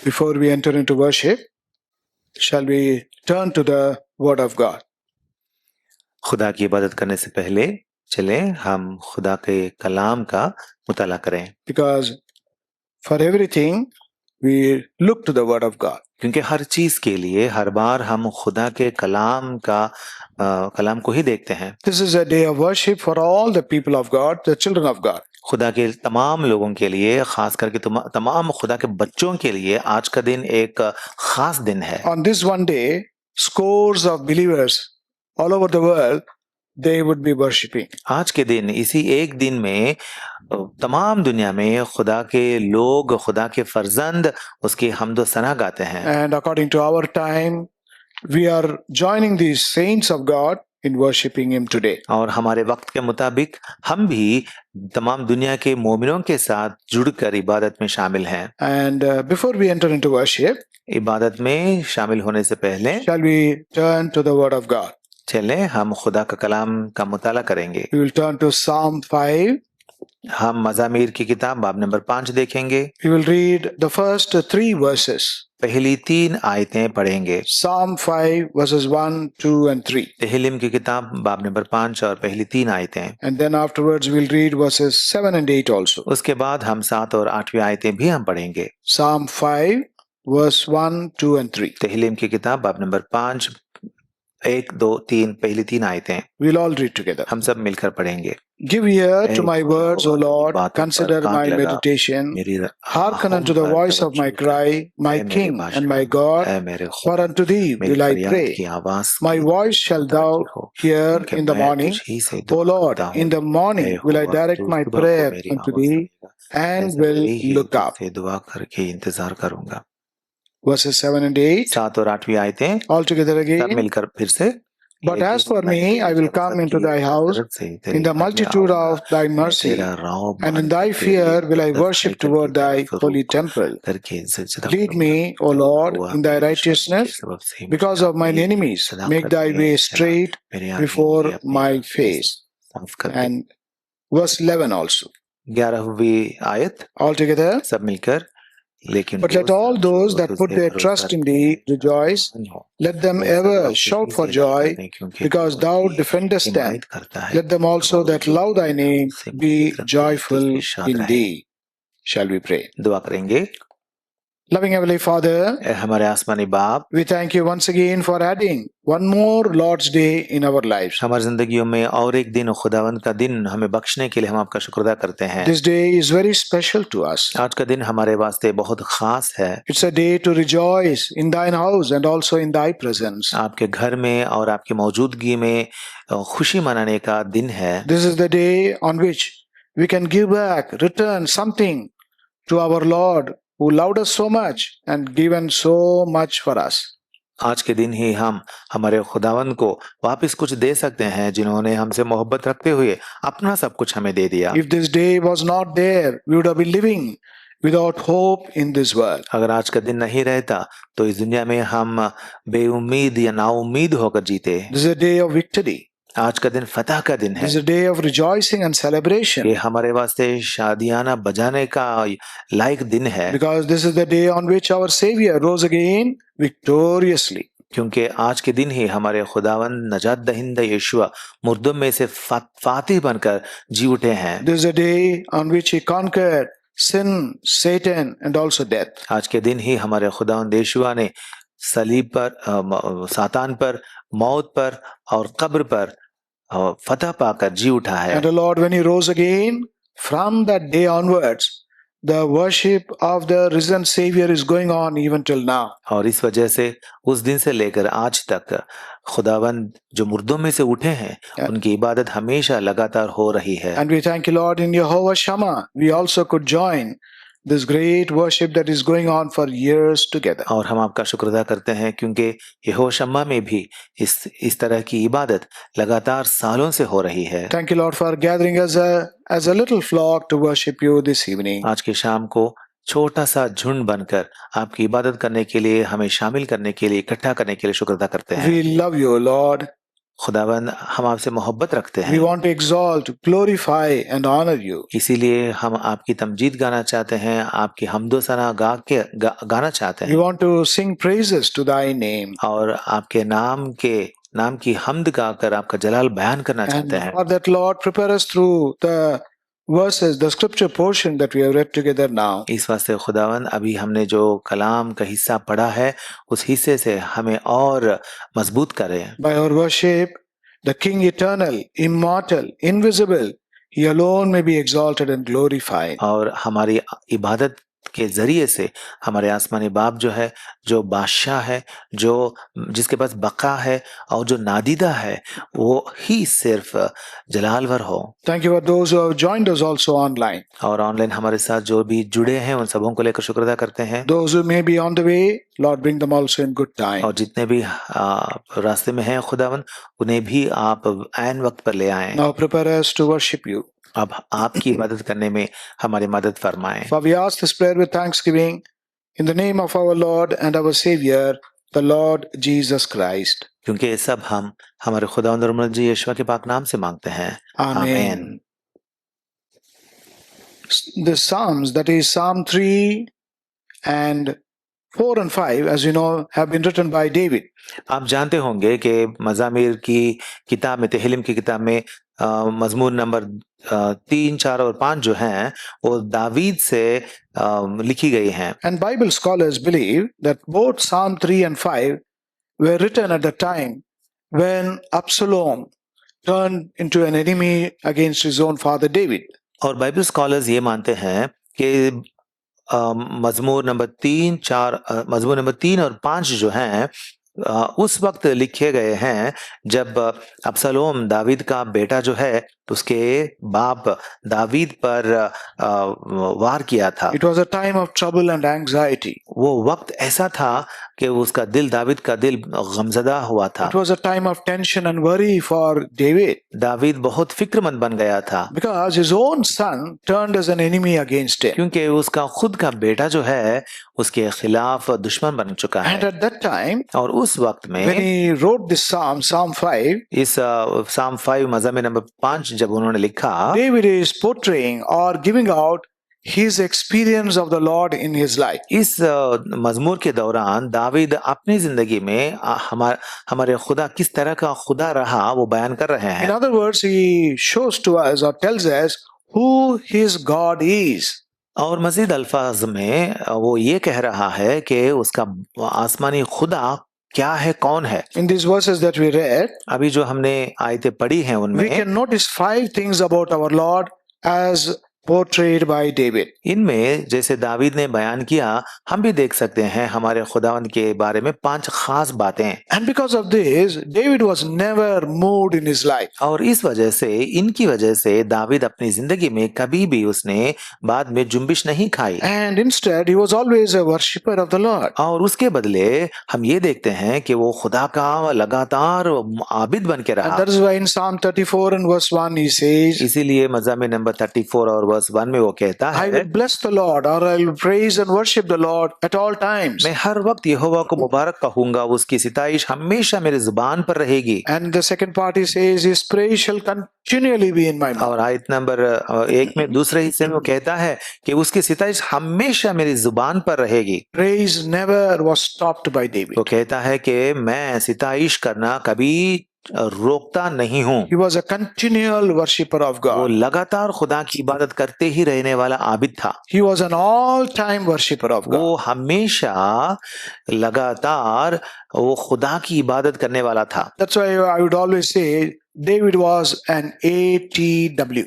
Before we enter into worship, shall we turn to the Word of God? खुदा की इबादत करने से पहले चले हम खुदा के कलाम का मुताला करें, Because for everything, we look to the Word of God. क्योंकि हर चीज के लिए हर बार हम खुदा के कलाम को ही देखते हैं। This is a day of worship for all the people of God, the children of God. खुदा के तमाम लोगों के लिए, खास करके तमाम खुदा के बच्चों के लिए आज का दिन एक खास दिन है। On this one day, scores of believers all over the world, they would be worshiping. आज के दिन, इसी एक दिन में तमाम दुनिया में खुदा के लोग, खुदा के फर्जंद उसकी हम्द व सना गाते हैं। And according to our time, we are joining these saints of God in worshiping Him today. और हमारे वक्त के मुताबिक हम भी तमाम दुनिया के मोमिनों के साथ जुड़कर इबादत में शामिल हैं। And before we enter into worship, इबादत में शामिल होने से पहले shall we turn to the Word of God? चलें हम खुदा का कलाम का मुताला करेंगे। We will turn to Psalm 5. हम मज़ामीर की किताब बाब नंबर 5 देखेंगे। We will read the first 3 verses. पहली 3 आयतें पढ़ेंगे। Psalm 5 verses 1, 2 and 3. तहलीम की किताब बाब नंबर 5 और पहली 3 आयतें। And then afterwards we'll read verses 7 and 8 also. उसके बाद हम 7 और 8वीं आयतें भी हम पढ़ेंगे। Psalm 5 verse 1, 2 and 3. तहलीम की किताब बाब नंबर 5 1, 2, 3 पहली 3 आयतें We'll all read together. हम सब मिलकर पढ़ेंगे। Give ear to my words, O Lord. Consider my meditation. Hearken unto the voice of my cry, my King and my God. For unto thee will I pray. My voice shall thou hear in the morning. O Lord, in the morning will I direct my prayer unto thee and will look up. दुआ करके इंतजार करूंगा। Verses 7 and 8. 7 और 8वीं आयतें All together सब again. मिलकर फिर से। But as for me, I will come into thy house in the multitude of thy mercy, and in thy fear will I worship toward thy holy temple. Lead me, O Lord, in thy righteousness, because of mine enemies. Make thy way straight before my face. And verse 11 also. 11वीं आयत All together. सब मिलकर। लेकिन But let all those that put their trust in thee rejoice. Let them ever shout for joy, because thou defendest them. Let them also that love thy name be joyful in thee. Shall we pray? दुआ करेंगे। Loving Heavenly Father, हमारे आसमानी बाप, we thank you once again for adding one more Lord's Day in our lives. हमारी जिंदगियों में और एक दिन खुदावंद का दिन हमें बख्शने के लिए हम आपका शुक्र करते हैं। This day is very special to us. आज का दिन हमारे वास्ते बहुत खास है। It's a day to rejoice in thine house and also in thy presence. आपके घर में और आपकी मौजूदगी में खुशी मनाने का दिन है। This is the day on which we can give back, return something to our Lord, who loved us so much and given so much for us. आज के दिन ही हम हमारे खुदावंद को वापस कुछ दे सकते हैं, जिन्होंने हमसे मोहब्बत रखते हुए अपना सब कुछ हमें दे दिया। If this day was not there, we would have been living without hope in this world. अगर आज का दिन नहीं रहता तो इस दुनिया में हम बेउम्मीद या नाउम्मीद होकर जीते। This is a day of victory. आज का दिन फतह का दिन है। This is a day of rejoicing and celebration. ये हमारे वास्ते शादियाना बजाने का लायक दिन है। Because this is the day on which our Savior rose again victoriously. क्योंकि आज के दिन ही हमारे खुदावंद नजात दहिंदा यीशुआ मुर्दों में से फातिह बनकर जी उठे हैं। This is a day on which he conquered sin, Satan and also death. आज के दिन ही हमारे खुदावंद यीशुआ ने सलीब पर, सातान पर, मौत पर और कब्र पर फतह पाकर जी उठा है। And the Lord, when he rose again, from that day onwards, the worship of the risen Savior is going on even till now. और इस वजह से उस दिन से लेकर आज तक खुदावंद जो मुर्दों में से उठे हैं, उनकी इबादत हमेशा लगातार हो रही है। And we thank you, Lord, in Yehovah Shammah, we also could join this great worship that is going on for years together. और हम आपका शुक्र अदा करते हैं क्योंकि यहोवा शम्मा में भी इस तरह की इबादत लगातार सालों से हो रही है। Thank you, Lord, for gathering us as a little flock to worship you this evening. आज की शाम को छोटा सा झुंड बनकर आपकी इबादत करने के लिए, हमें शामिल करने के लिए, इकट्ठा करने के लिए शुक्र अदा करते हैं। We love you, Lord. खुदावन हम आपसे मोहब्बत रखते We हैं, want to exalt, glorify, and honor you. इसीलिए हम आपकी तमजीद गाना चाहते हैं, आपकी हम्दो सना गाना चाहते We हैं want to sing praises to thy name. और आपके नाम की हम्द गाकर आपका जलाल बयान करना And चाहते हैं। for that, Lord, prepare us through the verses, the scripture portion that we have read together now. इस वास्ते खुदावन अभी हमने जो कलाम का हिस्सा पढ़ा है उस हिस्से से हमें और मजबूत करें। By our worship, the King eternal, immortal, invisible, he alone may be exalted and glorified. और हमारी इबादत के जरिए से हमारे आसमानी बाप जो है, जो बादशाह है, जो जिसके पास बका है और जो नादीदा है, वो ही सिर्फ जलालवर हो। Thank you for those who have joined us also online. और ऑनलाइन हमारे साथ जो भी जुड़े हैं उन सबों को लेकर शुक्र अदा करते हैं। Those who may be on the way, Lord, bring them also in good time. और जितने भी रास्ते में हैं खुदावन, उन्हें भी आप ऐन वक्त पर ले आएं। Now prepare us to worship you. अब आपकी इबादत करने में हमारी मदद फरमाएं। For we ask this prayer with thanksgiving in the name of our Lord and our Savior, the Lord Jesus Christ. क्योंकि ये सब हम हमारे खुदावंद और मौला जी यीशु के पाक नाम से मांगते हैं। Amen. The Psalms, that is Psalm 3 and 4 and 5, as you know, have been written by David. आप जानते होंगे कि मज़ामीर की किताब में, तेहलीम की किताब में मज़मूर नंबर 3, 4 और 5 जो हैं वो दावीद से लिखी गई हैं। And Bible scholars believe that both Psalm 3 and 5 were written at the time when Absalom turned into an enemy against his own father David. और बाइबल स्कॉलर्स ये मानते हैं कि मज़मूर नंबर 3 और 5 जो हैं उस वक्त लिखे गए हैं जब अब्सलोम दावीद का बेटा जो है उसके बाप दावीद पर वार किया था। It was a time of trouble and anxiety. वो वक्त ऐसा था कि उसका दिल, दावीद का दिल गमज़दा हुआ था। It was a time of tension and worry for David. David बहुत फिक्रमंद बन गया था Because his own son turned as an enemy against him. क्योंकि उसका खुद का बेटा जो है उसके खिलाफ दुश्मन बन चुका And है। at that time, और उस वक्त when में he wrote this Psalm, Psalm 5, इस साम 5 मज़मूर नंबर 5 जब उन्होंने लिखा, David is portraying or giving out his experience of the Lord in his life. इस मजमूर के दौरान दावीद अपनी जिंदगी में हमारे खुदा किस तरह का खुदा रहा वो बयान कर रहे In हैं। other words, he shows to us or tells us who his God is. और मजीद अल्फाज में वो ये कह रहा है कि उसका आसमानी खुदा क्या है, कौन है। In these verses that we read, अभी जो हमने आयतें पढ़ी हैं we उनमें can notice 5 things about our Lord as portrayed by David. इनमें जैसे दावीद ने बयान किया, हम भी देख सकते हैं हमारे खुदावंद के बारे में 5 खास बातें। And because of this, David was never moved in his life. और इस वजह से, इनकी वजह से दावीद अपनी जिंदगी में कभी भी उसने बाद में जुम्बिश नहीं खाई। And instead, he was always a worshipper of the Lord. और उसके बदले हम ये देखते हैं कि वो खुदा का लगातार आबिद बन के And रहा। that is why in Psalm 34 and verse 1 he says, इसीलिए मज़मूर नंबर 34 और वर्स 1 में वो कहता I है, will bless the Lord, or I will praise and worship the Lord at all times. मैं हर वक्त यहोवा को मुबारक कहूंगा, उसकी सिताइश हमेशा मेरी जुबान पर रहेगी। And the second part he says, his praise shall continually be in my mouth. और आयत नंबर 1 में दूसरे हिस्से में वो कहता है कि उसकी सिताइश हमेशा मेरी जुबान पर रहेगी। Praise never was stopped by David. वो कहता है कि मैं सिताइश करना कभी रोकता नहीं हूँ। He was a continual worshipper of वो God. लगातार खुदा की इबादत करते ही रहने वाला आबिद था। He was an all-time worshipper of God. वो हमेशा लगातार वो खुदा की इबादत करने वाला था। That's why I would always say David was an ATW.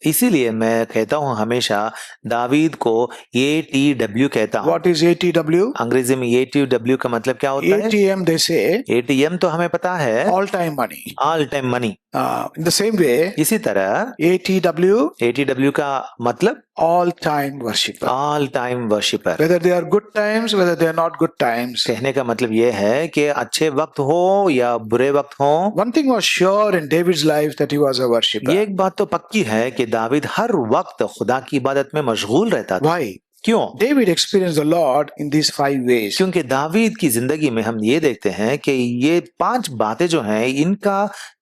इसीलिए मैं कहता हूँ हमेशा दावीद को ATW कहता हूँ। What is ATW? अंग्रेजी में ATW का मतलब क्या होता है? ATM they say, ATM तो हमें पता है, all-time money. All time money. In the same way, इसी तरह ATW, ATW का मतलब all-time worshipper. All time worshipper. Whether they are good times, whether they are not good times. कहने का मतलब ये है कि अच्छे वक्त हो या बुरे वक्त हो, One thing was sure in David's life that he was a worshipper. ये एक बात तो पक्की है कि दावीद हर वक्त खुदा की इबादत में मशगूल रहता था। Why? क्यों? David experienced the Lord in these 5 ways. क्योंकि दावीद की जिंदगी में हम ये देखते हैं कि ये 5 बातें जो हैं इनका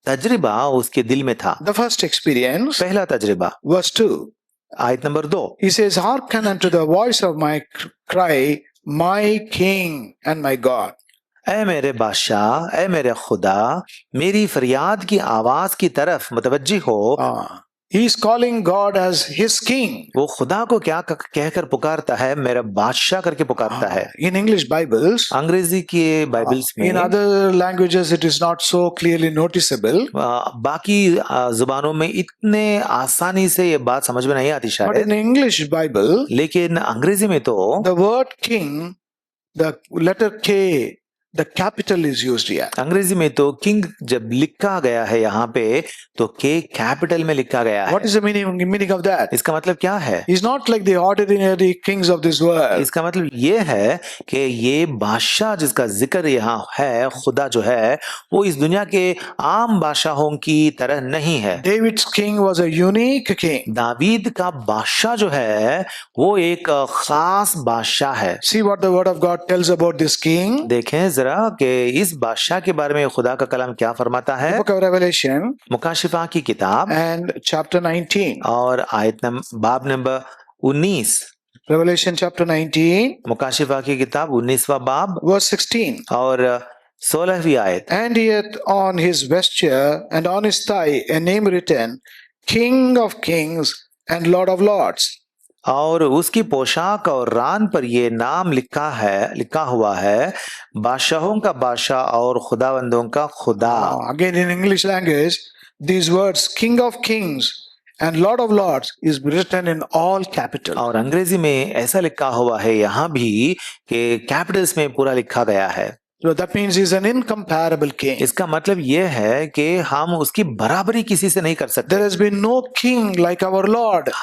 तजर्बा उसके दिल में था। The first experience, पहला तजर्बा, verse 2. आयत number 2, He says, "Hearken unto the voice of my cry, my King and my God." ऐ मेरे बादशाह, ऐ मेरे खुदा, मेरी फरियाद की आवाज की तरफ मुतवज्जी हो। He is calling God as his king. वो खुदा को क्या कहकर पुकारता है? मेरा बादशाह करके पुकारता है। In English Bibles, अंग्रेजी के बाइबल्स में, in other languages it is not so clearly noticeable. बाकी जुबानों में इतने आसानी से ये बात समझ में नहीं आती But शायद, in English Bible, लेकिन अंग्रेजी में तो the word king, the letter K, the capital is used here. अंग्रेजी में तो किंग जब लिखा गया है यहाँ पे तो के कैपिटल में लिखा गया है। What is the meaning of that? इसका मतलब क्या है? He's not like the ordinary kings of this world. इसका मतलब ये है कि ये बादशाह जिसका जिक्र यहाँ है, खुदा जो है, वो इस दुनिया के आम बादशाहों की तरह नहीं है। David's king was a unique king. David का बादशाह जो है वो एक खास बादशाह है। See what the word of God tells about this king. देखें जरा कि इस बादशाह के बारे में खुदा का कलाम क्या फरमाता है। The book of Revelation मुकाशिफा की किताब and chapter 19. और बाब नंबर 19, Revelation chapter 19, मुकाशिफा की किताब 19वां बाब verse 16. और 16वीं आयत। And he hath on his vesture and on his thigh a name written, King of Kings and Lord of Lords. और उसकी पोशाक और रान पर ये नाम लिखा हुआ है, बादशाहों का बादशाह और खुदावंदों का खुदा। Again in English language, these words King of Kings and Lord of Lords is written in all capital. और अंग्रेजी में ऐसा लिखा हुआ है यहाँ भी कि कैपिटल्स में पूरा लिखा गया है। So that means he's an incomparable king. इसका मतलब ये है कि हम उसकी बराबरी किसी से नहीं कर सकते। There has been no king like our Lord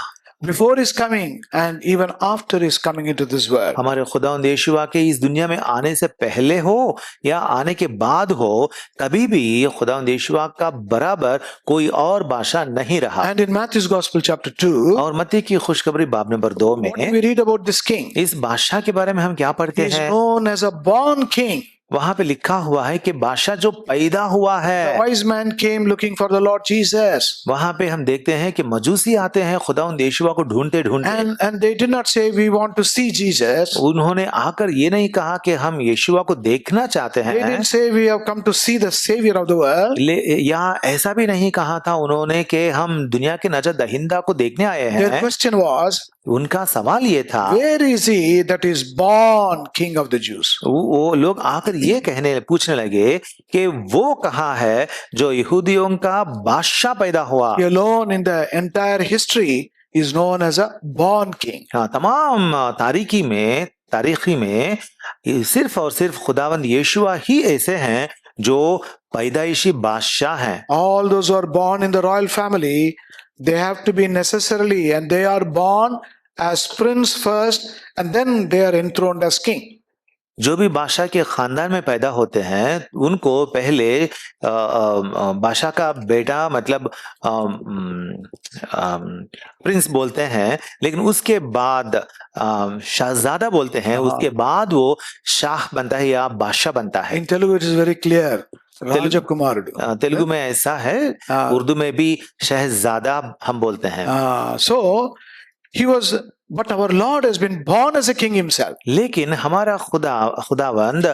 before his coming and even after his coming into this world. हमारे खुदावंद यीशुआ के इस दुनिया में आने से पहले हो या आने के बाद हो, कभी भी खुदावंद यीशुआ का बराबर कोई और बादशाह नहीं रहा। And in Matthew's Gospel chapter 2, और मत्ती की खुशखबरी बाब नंबर 2 में what do we read about this king? इस बादशाह के बारे में हम क्या पढ़ते He is हैं? known as a born king. वहां पे लिखा हुआ है कि बादशाह जो पैदा हुआ The है। wise man came looking for the Lord Jesus. वहां पे हम देखते हैं कि मजूसी आते हैं खुदावंद यीशुआ को ढूंढते ढूंढते, And they did not say, we want to see Jesus. उन्होंने आकर ये नहीं कहा कि हम यीशुआ को देखना चाहते They हैं, didn't say, we have come to see the Savior of the world. या ऐसा भी नहीं कहा था उन्होंने कि हम दुनिया के नजर दहिंदा को देखने आए Their हैं। question was, उनका सवाल ये था, where is he that is born King of the Jews? वो लोग आकर ये पूछने लगे कि वो कहाँ है जो यहूदियों का बादशाह पैदा हुआ। He alone in the entire history is known as a born king. हाँ, तमाम तारीखी में सिर्फ और सिर्फ खुदावंद यीशुआ ही ऐसे हैं जो पैदाइशी बादशाह हैं। All those who are born in the royal family, they have to be necessarily, and they are born as prince first, and then they are enthroned as king. जो भी बादशाह के खानदान में पैदा होते हैं उनको पहले बादशाह का बेटा मतलब प्रिंस बोलते हैं, लेकिन उसके बाद शाहजादा बोलते हैं, उसके बाद वो शाह बनता है या बादशाह बनता है। In Telugu it is very clear. Rajakumarudu. Telugu में ऐसा है, उर्दू में भी शहजादा हम बोलते हैं। So he was, but our Lord has been born as a king himself. लेकिन हमारा खुदावंद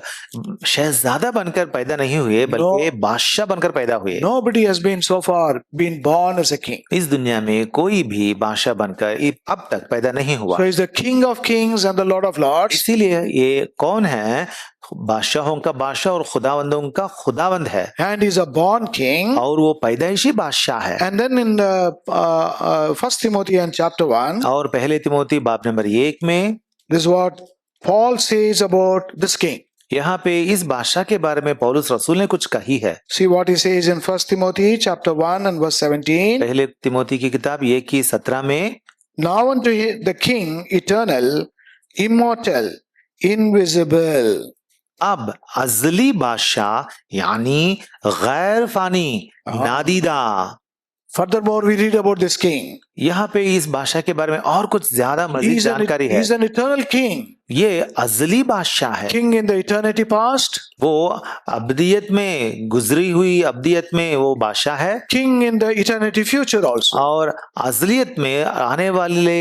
शहजादा बनकर पैदा नहीं हुए बल्कि बादशाह बनकर पैदा हुए। Nobody has been so far been born as a king. इस दुनिया में कोई भी बादशाह बनकर अब तक पैदा नहीं हुआ। So he is the King of Kings and the Lord of Lords. इसीलिए ये कौन है? बादशाहों का बादशाह और खुदावंदों का खुदावंद है। And he is a born king. और वो पैदाइशी बादशाह है। And then in the 1 Timothy and chapter 1, और पहले तिमोथी बाब नंबर 1 में this is what Paul says about this king. यहाँ पे इस बादशाह के बारे में पौलुस रसूल ने कुछ कही है। See what he says in 1 Timothy chapter 1 and verse 17. पहले तिमोथी की किताब 1:17 में, Now unto the king eternal, immortal, invisible. अब अजली बादशाह यानी गैर Fani, नादीदा, Furthermore, we read about this king. यहाँ पे इस बादशाह के बारे में और कुछ ज्यादा मजीद जानकारी है। He's an eternal king. ये अज़ली बादशाह है। King in the eternity past. वो अब्दियत में गुजरी हुई अब्दियत में वो बादशाह है। King in the eternity future also. और अज़लियत में आने वाले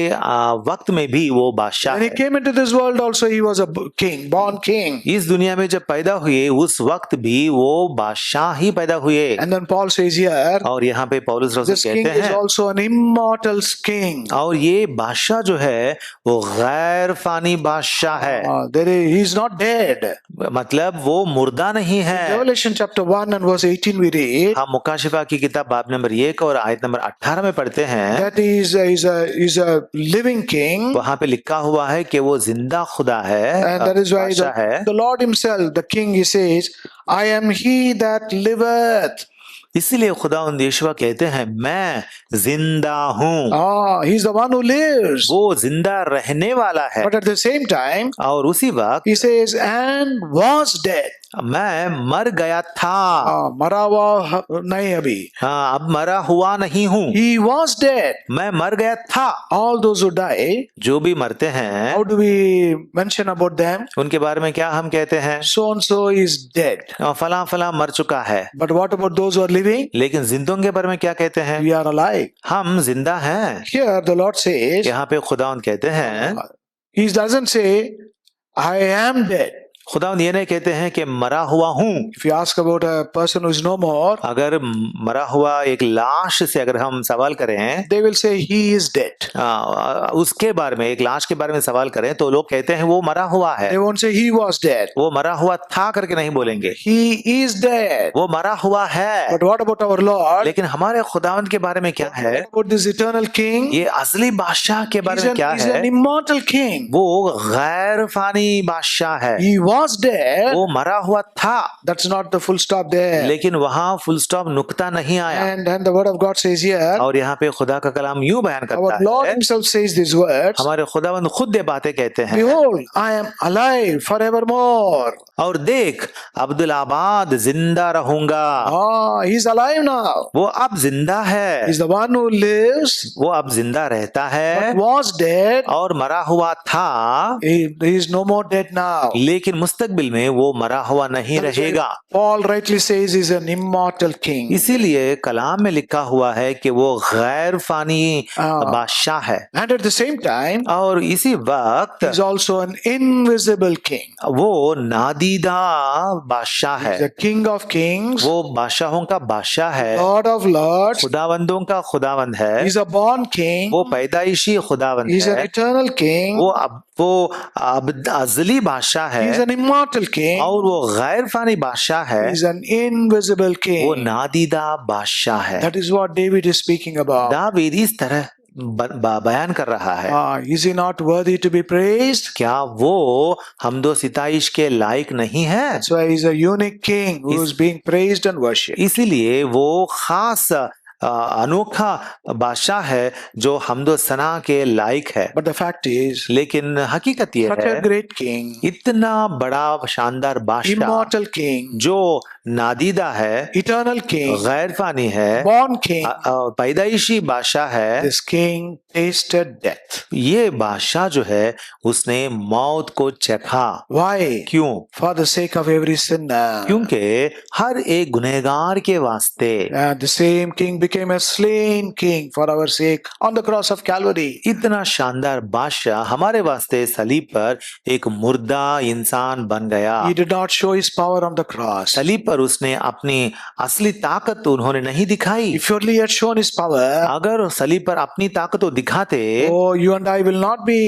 वक्त में भी वो बादशाह When he है। came into this world also he was a king, born king. इस दुनिया में जब पैदा हुए उस वक्त भी वो बादशाह ही पैदा हुए। And then Paul says here, और यहाँ पे पौलुस रसूल this king कहते is हैं also an immortal king. और ये बादशाह जो है वो गैर फानी बादशाह है। He is not dead. मतलब वो मुर्दा नहीं है। Revelation chapter 1 and verse 18 we read हम मुकाशिफा की किताब बाब नंबर 1 और आयत नंबर 18 में पढ़ते हैं। that he is a living king. वहाँ पे लिखा हुआ है कि वो जिंदा खुदा है, And that is why बादशाह है। the Lord himself, the king, he says, I am he that liveth. इसीलिए खुदा यीशुआ कहते हैं मैं जिंदा हूँ। He's the one who lives. वो जिंदा रहने वाला है। But at the same time, और उसी वक्त he says, and was dead. मैं मर गया था। मरा हुआ नहीं अभी। हाँ, अब मरा हुआ नहीं हूँ। He was dead. मैं मर गया था। All those who die, जो भी मरते हैं, how do we mention about them? उनके बारे में क्या हम कहते हैं? So and so is dead. फला फला मर चुका है। But what about those who are living? लेकिन जिंदों के बारे में क्या कहते हैं? We are alive. हम जिंदा हैं। Here the Lord says, यहाँ पे खुदावंद कहते हैं, he doesn't say, I am dead. खुदावंद ये नहीं कहते हैं कि मरा हुआ हूँ। If you ask about a person who is no more, अगर मरा हुआ एक लाश से अगर हम सवाल करें, they will say he is dead. उसके बारे में, एक लाश के बारे में सवाल करें तो लोग कहते हैं वो मरा हुआ है। They won't say he was dead. वो मरा हुआ था करके नहीं बोलेंगे। He is dead. वो मरा हुआ है। But what about our Lord? लेकिन हमारे खुदावंद के बारे में क्या है? What about this eternal king? ये असली बादशाह के बारे में क्या He's है? an immortal king. वो गैर फानी बादशाह है। He was dead. वो मरा हुआ था। That's not the full stop there. लेकिन वहाँ फुल स्टॉप नुक्ता नहीं आया। And the word of God says here, और यहाँ पे खुदा का कलाम यूं बयान our करता Lord है, himself says these words, हमारे खुदावंद खुद ये बातें कहते हैं। behold, I am alive forevermore. और देख अब्दुल आबाद जिंदा रहूंगा। He's alive now. वो अब जिंदा है। He's the one who lives, वो अब जिंदा रहता है but was dead. और मरा हुआ था। He is no more dead now. लेकिन मुस्तकबिल में वो मरा हुआ नहीं रहेगा। Paul rightly says he's an immortal king. इसीलिए कलाम में लिखा हुआ है कि वो गैर फानी बादशाह है। And at the same time, और इसी वक्त he's also an invisible king. वो नादीदा बादशाह He's है। the king of kings, वो बादशाहों का बादशाह है, Lord of lords. खुदावंदों का खुदावंद है। He's a born king. वो पैदाइशी खुदावंद He's an है। eternal king. वो अज़ली बादशाह He's है an immortal king. और वो गैर फानी बादशाह है। He's an invisible वो king. नादीदा बादशाह है। That is what David is speaking about. David इस तरह बयान कर रहा है। Is he not worthy to be praised? क्या वो हमदो सिताइश के लायक नहीं है? That's why he's a unique king who is being praised and worshipped. इसीलिए वो खास अनोखा बादशाह है जो हमदो सना के लायक है। But the fact is, लेकिन हकीकत ये such है, a great king, इतना बड़ा शानदार बादशाह immortal king, जो नादीदा है, eternal king, गैर फानी है, born king, पैदाइशी बादशाह है। this king tasted death. ये बादशाह जो है उसने मौत को चखा। Why? क्यों? For the sake of every sinner. क्योंकि हर एक गुनहगार के वास्ते The same king became a slain king for our sake on the cross of Calvary. इतना शानदार बादशाह हमारे वास्ते सलीब पर एक मुर्दा इंसान बन गया। He did not show his power on the cross. सलीब पर उसने अपनी असली ताकत उन्होंने नहीं दिखाई। If only he had shown his power, अगर सलीब पर अपनी ताकत को दिखाते, oh, you and I will not be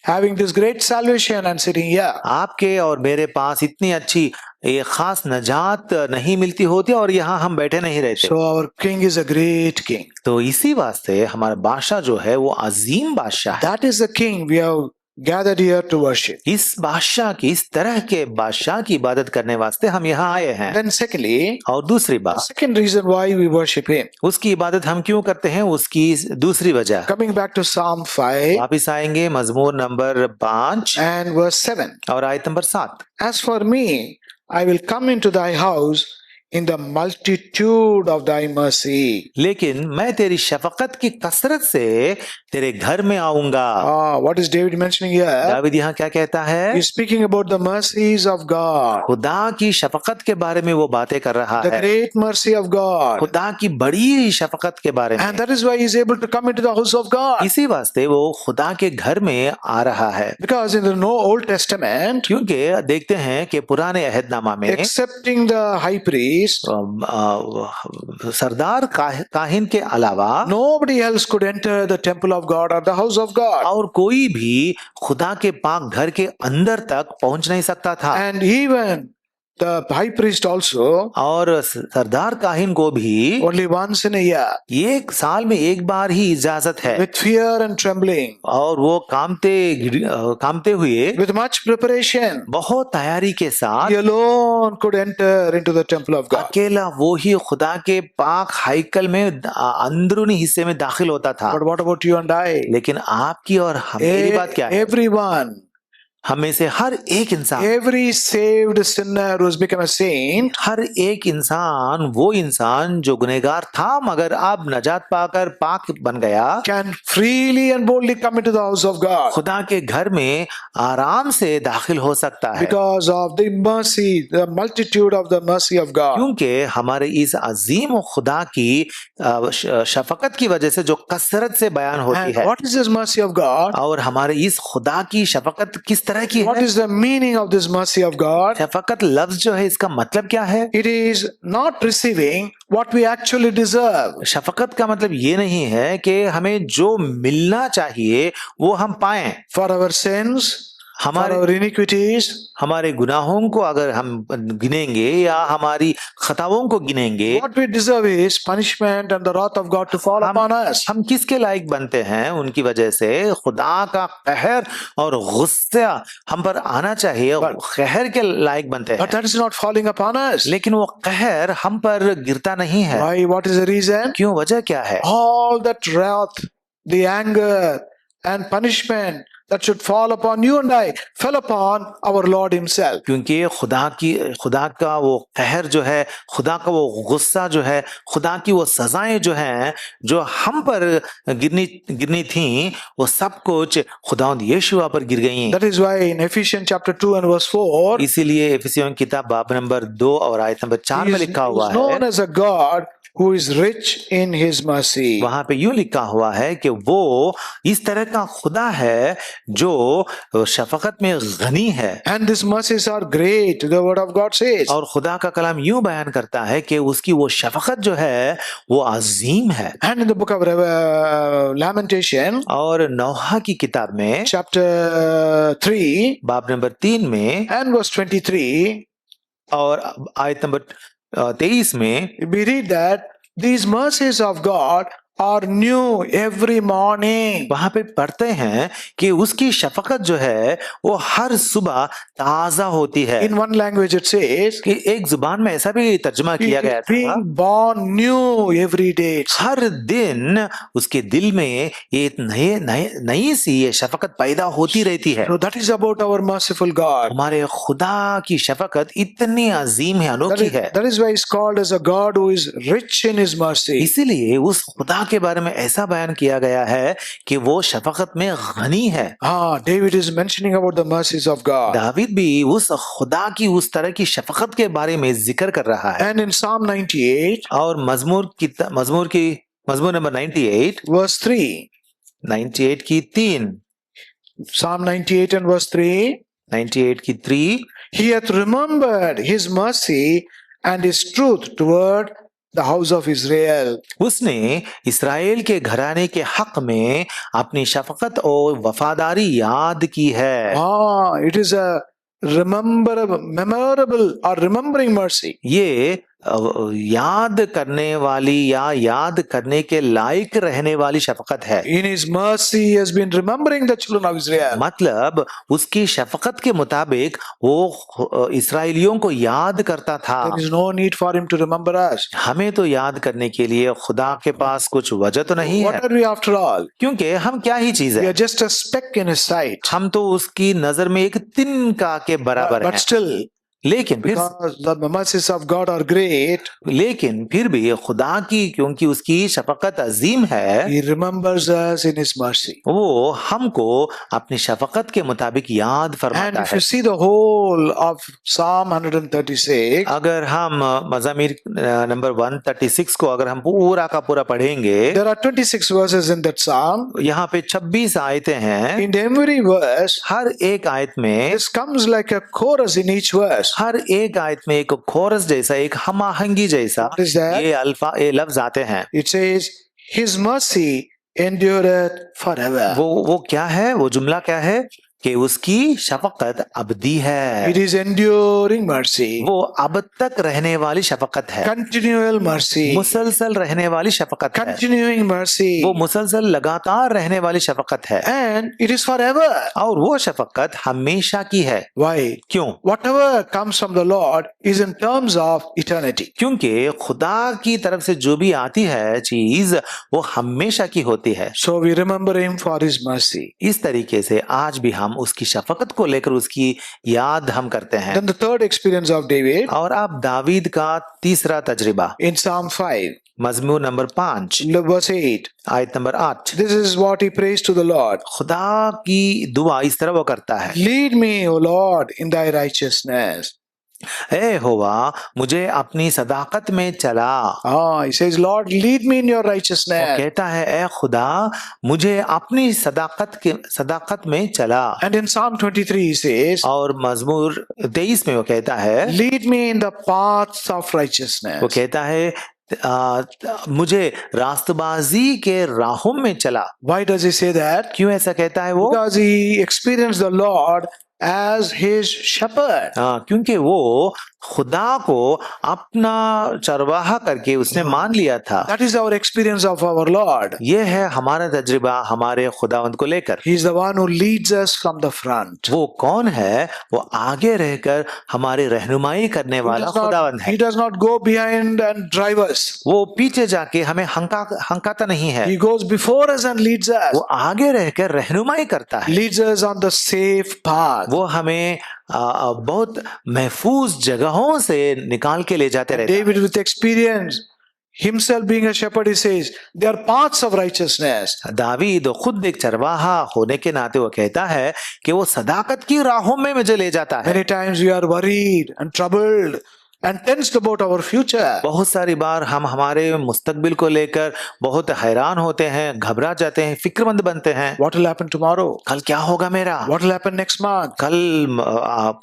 having this great salvation and sitting here. आपके और मेरे पास इतनी अच्छी ये खास नजात नहीं मिलती होती और यहाँ हम बैठे नहीं रहते। So our king is a great king. तो इसी वास्ते हमारा बादशाह जो है वो अजीम बादशाह है। That is the king we have gathered here to worship. इस बादशाह की, इस तरह के बादशाह की इबादत करने वास्ते हम यहाँ आए हैं। Then secondly, और दूसरी the बात, second reason why we worship him. उसकी इबादत हम क्यों करते हैं, उसकी दूसरी वजह। Coming back to Psalm 5 वापिस आएंगे मजमूर नंबर 5 and verse 7. और आयत number 7। As for me, I will come into thy house in the multitude of thy mercy. लेकिन मैं तेरी शफकत की कसरत से तेरे घर में आऊंगा। What is David mentioning here? David यहाँ क्या कहता है? He's speaking about the mercies of God, खुदा की शफकत के बारे में वो बातें कर रहा the है, great mercy of God. खुदा की बड़ी शफकत के बारे में। And that is why he's able to come into the house of God. इसी वास्ते वो खुदा के घर में आ रहा है। Because in the Old Testament, क्योंकि देखते हैं कि पुराने अहदनामा में excepting the high priest, सरदार काहिन के अलावा nobody else could enter the temple of God or the house of God. और कोई भी खुदा के पाक घर के अंदर तक पहुंच नहीं सकता था। And even the high priest also, और सरदार काहिन को भी only once in a year, एक साल में एक बार ही इजाजत है, with fear and trembling, और वो कामते हुए with much preparation, बहुत तैयारी के साथ he alone could enter into the temple of God. अकेला वो ही खुदा के पाक हाइकल में अंदरूनी हिस्से में दाखिल होता था। But what about you and I? लेकिन आपकी और मेरी बात क्या है? Everyone, हमें से हर एक इंसान, every saved sinner who has become a saint, हर एक इंसान, वो इंसान जो गुनहगार था मगर अब नजात पाकर पाक बन गया, can freely and boldly come into the house of God खुदा के घर में आराम से दाखिल हो सकता है, because of the mercy, the multitude of the mercy of God. क्योंकि हमारे इस अजीम खुदा की शफकत की वजह से जो कसरत से बयान होती And है, what is this mercy of God? और हमारे इस खुदा की शफकत किस तरह की What है? is the meaning of this mercy of God? शफकत लफ्ज जो है इसका मतलब क्या है? It is not receiving what we actually deserve. शफकत का मतलब ये नहीं है कि हमें जो मिलना चाहिए वो हम पाएं। For our sins, for हमारे our iniquities, हमारे गुनाहों को अगर हम गिनेंगे या हमारी खताओं को गिनेंगे, what we deserve is punishment and the wrath of God to fall upon us. हम किसके लायक बनते हैं? उनकी वजह से खुदा का कहर और गुस्सा हम पर आना चाहिए, कहर के लायक बनते But हैं, that is not falling upon us. लेकिन वो कहर हम पर गिरता नहीं है। Why? What is the reason? क्यों? वजह क्या है? All that wrath, the anger and punishment that should fall upon you and I fell upon our Lord himself. क्योंकि खुदा का वो कहर जो है, खुदा का वो गुस्सा जो है, खुदा की वो सजाएं जो हैं, जो हम पर गिरनी थी, वो सब कुछ खुदावंद यीशुआ पर गिर गई। That is why in Ephesians chapter 2 and verse 4, इसीलिए इफिसियों की किताब बाब नंबर 2 और आयत नंबर 4 में लिखा हुआ is known है, as a God who is rich in his mercy. वहां पे यूं लिखा हुआ है कि वो इस तरह का खुदा है जो शफकत में गनी है। And these mercies are great, the word of God says. और खुदा का कलाम यूं बयान करता है कि उसकी वो शफकत जो है वो अजीम है। And in the book of Lamentation, और नौहा की किताब में chapter 3 बाब नंबर 3 में and verse 23, और आयत नंबर 23 में we read that these mercies of God are new every morning. वहां पे पढ़ते हैं कि उसकी शफकत जो है वो हर सुबह ताजा होती है। In one language it says, कि एक जुबान में ऐसा भी तर्जुमा he किया गया is था, being born new every day. हर दिन उसके दिल में ये नई सी ये शफकत पैदा होती रहती है। So that is about our merciful God. हमारे खुदा की शफकत इतनी अजीम है, अनोखी है। That is why he's called as a God who is rich in his mercy. इसीलिए उस खुदा के बारे में ऐसा बयान किया गया है कि वो शफकत में गनी है। David is mentioning about the mercies of God. David भी उस खुदा की उस तरह की शफकत के बारे में जिक्र कर रहा है। And in Psalm 98, और मजमूर नंबर 98 verse 3, 98 की 3, Psalm 98 and verse 3, 98 की 3, he hath remembered his mercy and his truth toward the house of Israel. उसने इस्राएल के घराने के हक में अपनी शफकत और वफादारी याद की है। It is a memorable or remembering mercy. ये याद करने वाली या याद करने के लायक रहने वाली शफकत है। In his mercy he has been remembering the children of Israel. मतलब उसकी शफकत के मुताबिक वो इस्राएलियों को याद करता था। There is no need for him to remember us. हमें तो याद करने के लिए खुदा के पास कुछ वजह तो नहीं What है, are we after all? क्योंकि हम क्या ही चीज We है, are just a speck in his sight. हम तो उसकी नजर में एक तिनका के बराबर But हैं। still, लेकिन फिर because the mercies of God are great, लेकिन फिर भी खुदा की क्योंकि उसकी शफकत अजीम है, He remembers us in His mercy. वो हमको अपनी शफकत के मुताबिक याद And फरमाता if है। you see the whole of Psalm 136, अगर हम मज़ामीर नंबर 136 को अगर हम पूरा का पूरा पढ़ेंगे, there are 26 verses in that Psalm. यहाँ पे 26 आयतें हैं। In every verse, हर एक आयत में, this comes like a chorus in each verse. हर एक आयत में एक कोरस जैसा, एक हमाहंगी जैसा What is that? ये लफ्ज आते हैं। It says, His mercy endureth forever. वो क्या है, वो जुमला क्या है कि उसकी शफकत अबदी है। It is enduring mercy, वो अब तक रहने वाली शफकत है, continual mercy, मुसलसल रहने वाली शफकत है, continuing mercy, वो मुसलसल लगातार रहने वाली शफकत है, and it is forever. और वो शफकत हमेशा की है। Why? क्यों? Whatever comes from the Lord is in terms of eternity. क्योंकि खुदा की तरफ से जो भी आती है चीज वो हमेशा की होती है। So we remember Him for His mercy. इस तरीके से आज भी हम उसकी शफकत को लेकर उसकी याद हम करते हैं। Then the third experience of David और अब दावीद का तीसरा तजर्बा in Psalm 5, मजमूर नंबर 5 verse 8. आयत number 8। This is what he prays to the Lord. खुदा की दुआ इस तरह वो करता है, Lead me, O Lord, in thy righteousness. ए होवा मुझे अपनी सदाकत में चला। He says, Lord, lead me in your वो righteousness. कहता है ए खुदा मुझे अपनी सदाकत में चला। And in Psalm 23 he says, और मजमूर 23 में वो कहता है, lead me in the paths of वो righteousness. कहता है मुझे रास्तबाजी के राहों में चला। Why does he say that? क्यों ऐसा कहता है वो? Because he experienced the Lord as his shepherd. क्योंकि वो खुदा को अपना चरवाहा करके उसने मान लिया था। That is our experience of our Lord. ये है हमारा तजुर्बा हमारे खुदावंद को लेकर। He is the one who leads us from the front. वो कौन है? वो आगे रहकर हमारी रहनुमाई करने वाला खुदावंद है। He does not go behind and drive us. वो पीछे जाके हमें हंकाता नहीं है। He goes before us and leads us. वो आगे रहकर रहनुमाई करता है। Leads us on the safe path. वो हमें बहुत महफूज जगहों से निकाल के ले जाते रहते हैं। David with experience, himself being a shepherd, he says, they are paths of righteousness. David खुद एक चरवाहा होने के नाते वो कहता है कि वो सदाकत की राहों में मुझे ले जाता है। Many times we are worried and troubled and tensed about our future. बहुत सारी बार हम हमारे मुस्तकबिल को लेकर बहुत हैरान होते हैं, घबरा जाते हैं, फिक्रमंद बनते हैं। What will happen tomorrow? कल क्या होगा मेरा? What will happen next month? कल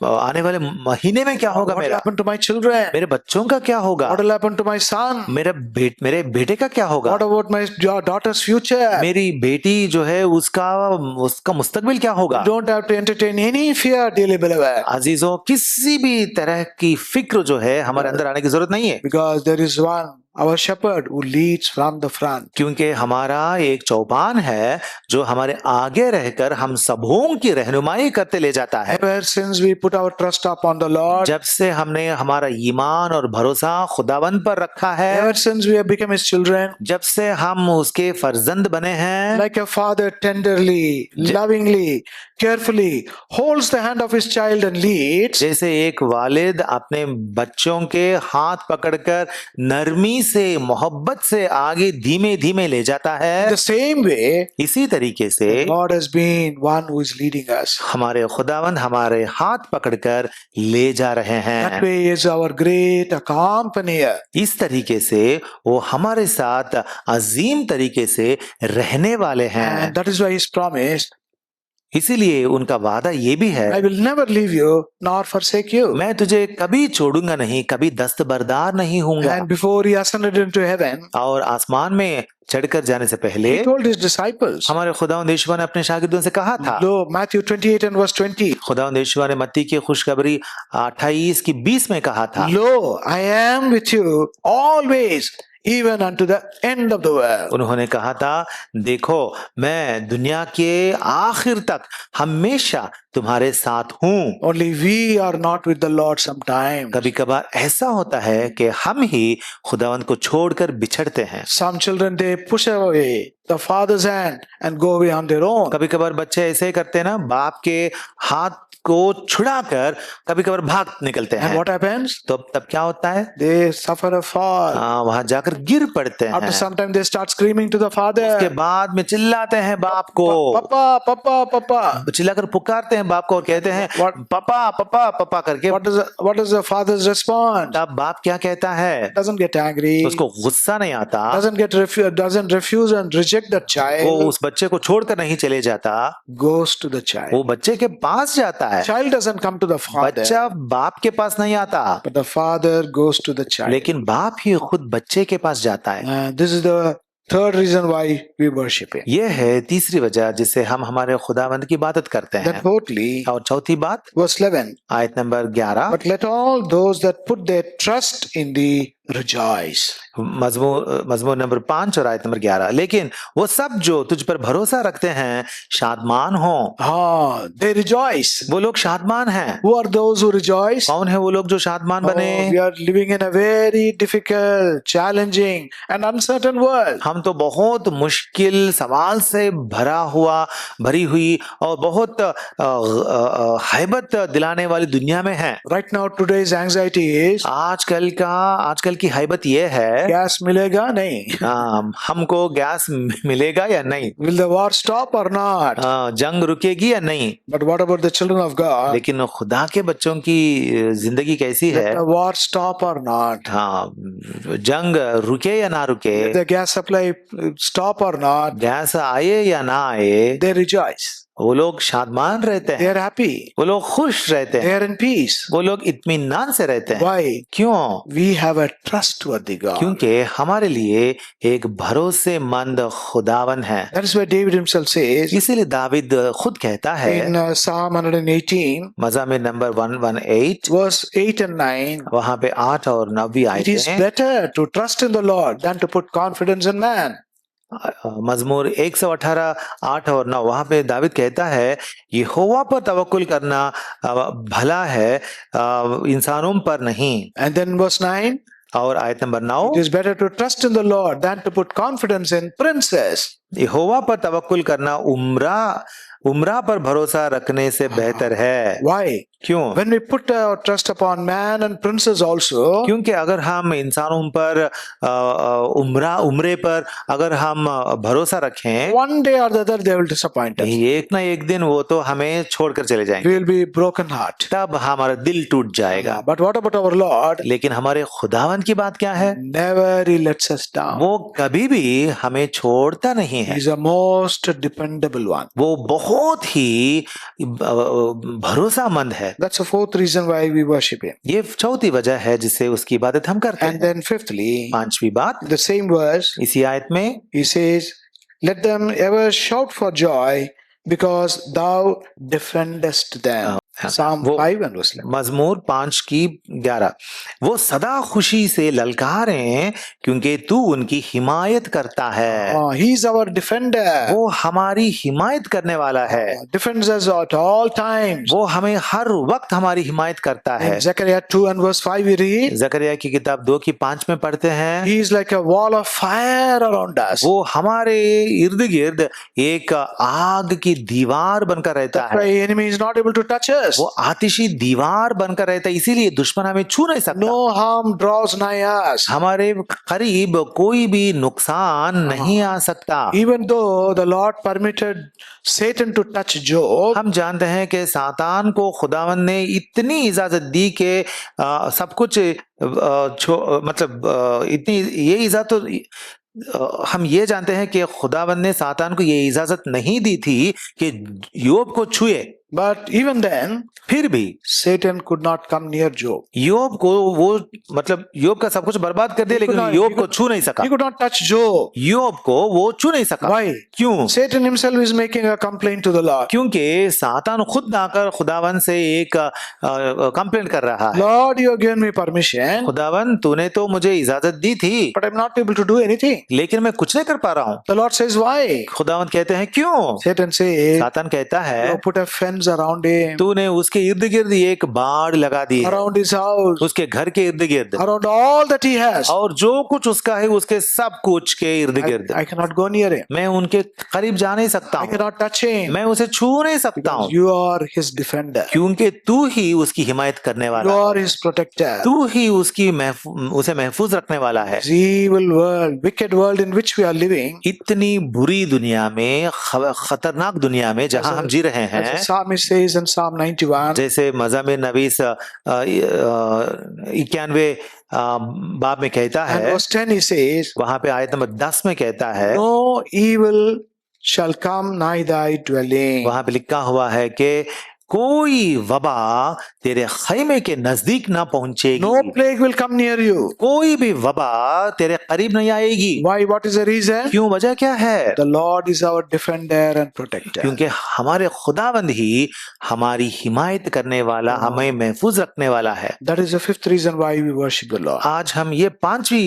आने वाले महीने में क्या होगा What will मेरा? happen to my children? मेरे बच्चों का क्या होगा? What will happen to my son? मेरे बेटे का क्या होगा? What about my daughter's future? मेरी बेटी जो है उसका मुस्तकबिल क्या होगा? You don't have to entertain any fear, dearly beloved. अजीजों, किसी भी तरह की फिक्र जो है हमारे अंदर आने की जरूरत नहीं है, Because there is one, our shepherd, who leads from the front. क्योंकि हमारा एक चौपान है जो हमारे आगे रहकर हम सबों की रहनुमाई करते ले जाता है। Ever since we put our trust upon the Lord, जब से हमने हमारा ईमान और भरोसा खुदावंद पर रखा है, ever since we have become His children, जब से हम उसके फर्जंद बने हैं, like a father tenderly, lovingly, carefully holds the hand of his child and leads, जैसे एक वालिद अपने बच्चों के हाथ पकड़कर नरमी से मोहब्बत से आगे धीमे धीमे ले जाता है, the same way, इसी तरीके से God has been one who is leading us. हमारे खुदावंद हमारे हाथ पकड़कर ले जा रहे That हैं। way He is our great accompanier. इस तरीके से वो हमारे साथ अजीम तरीके से रहने वाले हैं। And that is why He's promised, इसीलिए उनका वादा ये भी है, I will never leave you nor forsake you. मैं तुझे कभी छोड़ूंगा नहीं, कभी दस्तबरदार नहीं हूंगा। And before He ascended into heaven, और आसमान में चढ़कर जाने से पहले He told His disciples, हमारे खुदावंद यीशु ने अपने शागिर्दों से कहा था। Lo, Matthew 28 and verse 20, खुदावंद यीशु ने मत्ती की खुशखबरी 28 की 20 में कहा था, Lo, I am with you always, even unto the end of the world. उन्होंने कहा था, देखो मैं दुनिया के आखिर तक हमेशा तुम्हारे साथ हूँ। Only we are not with the Lord sometimes. कभी कभार ऐसा होता है कि हम ही खुदावंद को छोड़कर बिछड़ते हैं। Some children, they push away the father's hand and go away on their own. कभी कभार बच्चे ऐसे ही करते हैं ना, बाप के हाथ को छुड़ाकर कभी कभार भाग निकलते And हैं। what happens? तो तब क्या होता है? They suffer a fall. वहां जाकर गिर पड़ते After हैं। some time they start screaming to the father. उसके बाद में चिल्लाते हैं बाप को, Papa, Papa, Papa. चिल्लाकर पुकारते हैं बाप को और कहते हैं What- पापा पापा पापा करके। What is the father's response? तब बाप क्या कहता है? Doesn't get angry. उसको गुस्सा नहीं आता, Doesn't refuse and reject the वो child. उस बच्चे को छोड़कर नहीं चले जाता, Goes to the child. वो बच्चे के पास जाता है। Child doesn't come to the father, बच्चा बाप के पास नहीं आता, but the father goes to the child. लेकिन बाप ही खुद बच्चे के पास जाता है। This is the third reason why we worship him. ये है तीसरी वजह जिससे हम हमारे खुदावंद की इबादत करते Then हैं। fourthly, और चौथी बात, verse 11. आयत number 11, But let all those that put their trust in thee rejoice. मजमूर नंबर 5 और आयत नंबर 11, लेकिन वो सब जो तुझ पर भरोसा रखते हैं शादमान हो। They rejoice. वो लोग शादमान हैं। Who are those who rejoice? कौन है वो लोग जो शादमान बने? We are living in a very difficult, challenging and uncertain world. हम तो बहुत मुश्किल सवाल से भरी हुई और बहुत हैबत दिलाने वाली दुनिया में हैं। Right now today's anxiety is आजकल की हैबत ये है, गैस मिलेगा नहीं? हमको गैस मिलेगा या नहीं, Will the war stop or not? जंग रुकेगी या नहीं। But what about the children of God? लेकिन खुदा के बच्चों की जिंदगी कैसी है? Will the war stop or not? हाँ, जंग रुके या ना रुके, Will the gas supply stop or not? Gas आए या ना आए, They rejoice. वो लोग शादमान रहते They हैं, are happy. वो लोग खुश रहते They हैं, are in peace. वो लोग इत्मीनान से रहते हैं। Why? क्यों? We have a trustworthy God. क्योंकि हमारे लिए एक भरोसेमंद खुदावन है। That is why David himself says इसीलिए दाविद खुद कहता है in Psalm 118, मज़ामिर number 118 verse 8 and 9, वहां पे 8 और 9 आए it is better to trust in the Lord than to put confidence in man. मजमूर 118 8 और 9 वहां पे दाविद कहता है यहोवा पर तवक्कुल करना भला है, इंसानों पर नहीं। And then verse 9, और आयत number 9, it is better to trust in the Lord than to put confidence in princes. यहोवा पर तवक्कुल करना उम्रा पर भरोसा रखने से बेहतर है। Why? क्यों? When we put our trust upon man and princes also, क्योंकि अगर हम इंसानों पर उम्रे पर अगर हम भरोसा रखें, one day or the other they will disappoint us. एक ना एक दिन वो तो हमें छोड़कर चले जाएंगे, We will be broken heart. तब हमारा दिल टूट जाएगा। But what about our Lord? लेकिन हमारे खुदावन की बात क्या है? Never he lets us down. वो कभी भी हमें छोड़ता नहीं है। He is the most dependable one. वो बहुत ही भरोसामंद है। That's the fourth reason why we worship him. ये चौथी वजह है जिससे उसकी इबादत हम करते And हैं। then fifthly, पांचवी बात, the same verse, इसी आयत में he says, let them ever shout for joy because thou defendest them. Psalm वो 5 and verse 11. मजमूर 5 की 11, वो सदा खुशी से ललकारें क्योंकि तू उनकी हिमायत करता है। He is our defender. वो हमारी हिमायत करने वाला है। Defends us at all times. वो हमें हर वक्त हमारी हिमायत करता है। In Zechariah 2 and verse 5 we read, जकरिया की किताब 2 की 5 में पढ़ते हैं, he is like a wall of fire around us. वो हमारे इर्द गिर्द एक आग की दीवार बनकर रहता That's why है। enemy is not able to touch us. वो आतिशी दीवार बनकर रहता है, इसीलिए दुश्मन हमें छू नहीं सकता। No harm draws nigh us. हमारे करीब कोई भी नुकसान नहीं आ सकता। Even though the Lord permitted Satan to touch Job, हम जानते हैं कि सातान को खुदावन ने इतनी इजाजत दी कि सब कुछ इतनी ये इजाजत तो हम ये जानते हैं कि खुदावन ने सातान को ये इजाजत नहीं दी थी कि योब को छुए, but even then फिर भी Satan could not come near Job. योब को वो योब का सब कुछ बर्बाद कर दिया, लेकिन योब को छू नहीं सका। He could not touch Job. योब को वो छू नहीं सका। Why? क्यों? Satan himself is making a complaint to the Lord. क्योंकि सातान खुद आकर खुदावन से एक कंप्लेंट कर रहा है, Lord, you have given me permission, खुदावन तूने तो मुझे इजाजत दी थी, but I'm not able to do anything. लेकिन मैं कुछ नहीं कर पा रहा हूँ। The Lord says, why? खुदावन कहते हैं क्यों? Satan says, सातान कहता है you put a fence fence around him, तूने उसके इर्द गिर्द एक बाड़ लगा दी है, around his house, उसके घर के इर्द गिर्द, around all that he has. और जो कुछ उसका है उसके सब कुछ के इर्द गिर्द। I cannot go near him. मैं उनके करीब जा नहीं सकता I हूँ, cannot touch him. मैं उसे छू नहीं सकता Because हूँ, you are his defender. क्योंकि तू ही उसकी हिमायत करने You वाला are है, his protector. तू ही उसकी उसे महफूज रखने वाला है। This evil world, wicked world in which we are living, इतनी बुरी दुनिया में, खतरनाक दुनिया में जहां हम जी रहे as the हैं, psalmist says in Psalm 91, जैसे मज़ामिर नवीस 91 बाब में कहता and है, verse 10 he says, वहां पे आयत नंबर 10 में कहता है, no evil shall come nigh thy dwelling. वहां पे लिखा हुआ है कि कोई वबा तेरे खैमे के नजदीक ना पहुंचेगी, No plague will come near you. कोई भी वबा तेरे करीब नहीं आएगी। Why? What is the reason? क्यों? वजह क्या है? The Lord is our defender and protector. क्योंकि हमारे खुदावंद ही हमारी हिमायत करने वाला, हमें महफूज रखने वाला है। That is the fifth reason why we worship the Lord. आज हम ये पांचवी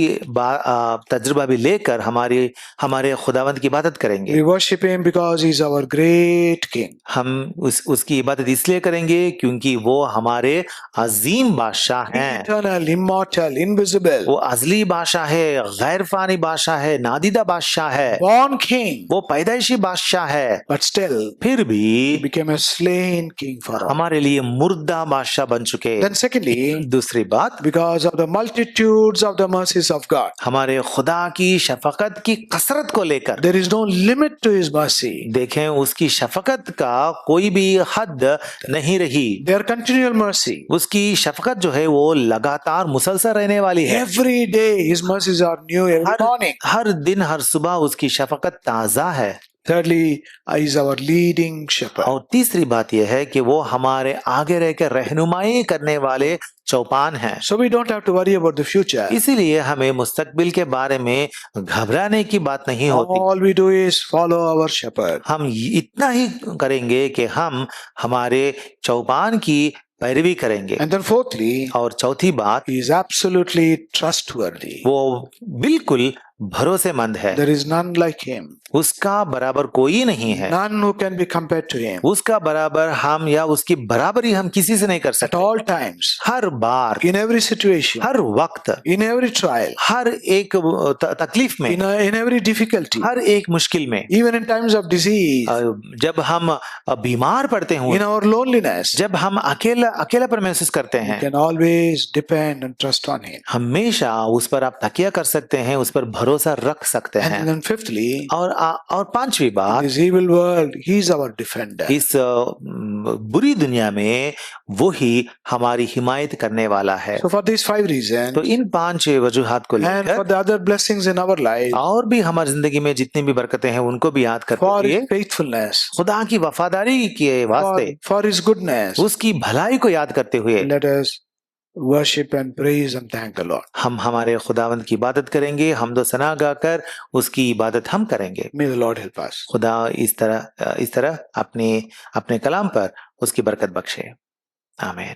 तजुर्बा भी लेकर हमारे खुदावंद की इबादत करेंगे। We worship him because he is our great king. हम उसकी इबादत इसलिए करेंगे क्योंकि वो हमारे अजीम बादशाह हैं। Eternal, immortal, invisible, वो अजली बादशाह है, गैर फानी बादशाह है, नादीदा बादशाह है, born king, वो पैदाइशी बादशाह है, but still फिर भी he became a slain king for us. हमारे लिए मुर्दा बादशाह बन चुके। Then secondly, दूसरी बात, because of the multitudes of the mercies of God, हमारे खुदा की शफकत की कसरत को लेकर, there is no limit to his mercy. देखें उसकी शफकत का कोई भी हद नहीं रही। Their continual mercy. उसकी शफकत जो है वो लगातार मुसलसल रहने वाली है। Every day his mercies are new every morning. हर दिन हर सुबह उसकी शफकत ताजा है। Thirdly, he is our leading shepherd. और तीसरी बात यह है कि वो हमारे आगे रहकर रहनुमाई करने वाले चौपान हैं। So we don't have to worry about the future. इसीलिए हमें मुस्तकबिल के बारे में घबराने की बात नहीं होती। All we do is follow our shepherd. हम इतना ही करेंगे कि हम हमारे चौपान की पैरवी करेंगे। And then fourthly, और चौथी बात, he is absolutely trustworthy. वो बिल्कुल भरोसेमंद है। There is none like him. उसका बराबर कोई नहीं है। None who can be compared to him. उसका बराबर हम या उसकी बराबरी हम किसी से नहीं कर At सकते। all times, her bar, in every situation, हर वक्त, in every trial, हर एक तकलीफ में, in every difficulty, हर एक मुश्किल में, even in times of disease, जब हम बीमार पड़ते in हैं, our loneliness, जब हम अकेलापन महसूस करते you हैं, can always depend and trust on him. हमेशा उस पर आप तकिया कर सकते हैं, उस पर भरोसा रख सकते हैं। And then fifthly, और पांचवी in बात, this evil world, he is our defender. इस बुरी दुनिया में वो ही हमारी हिमायत करने वाला है। So for these 5 reasons, तो इन 5 वजूहात को and for लेकर the other blessings in our life, और भी हमारी जिंदगी में जितनी भी बरकतें हैं उनको भी याद करते for हुए, his faithfulness, खुदा की वफादारी के वास्ते, for his goodness, उसकी भलाई को याद करते हुए let us worship and praise and thank the Lord. हम हमारे खुदावंद की इबादत करेंगे, हमदो सना गाकर उसकी इबादत हम करेंगे। May the Lord help us. खुदा इस तरह अपने कलाम पर उसकी बरकत बख्शे। आमीन।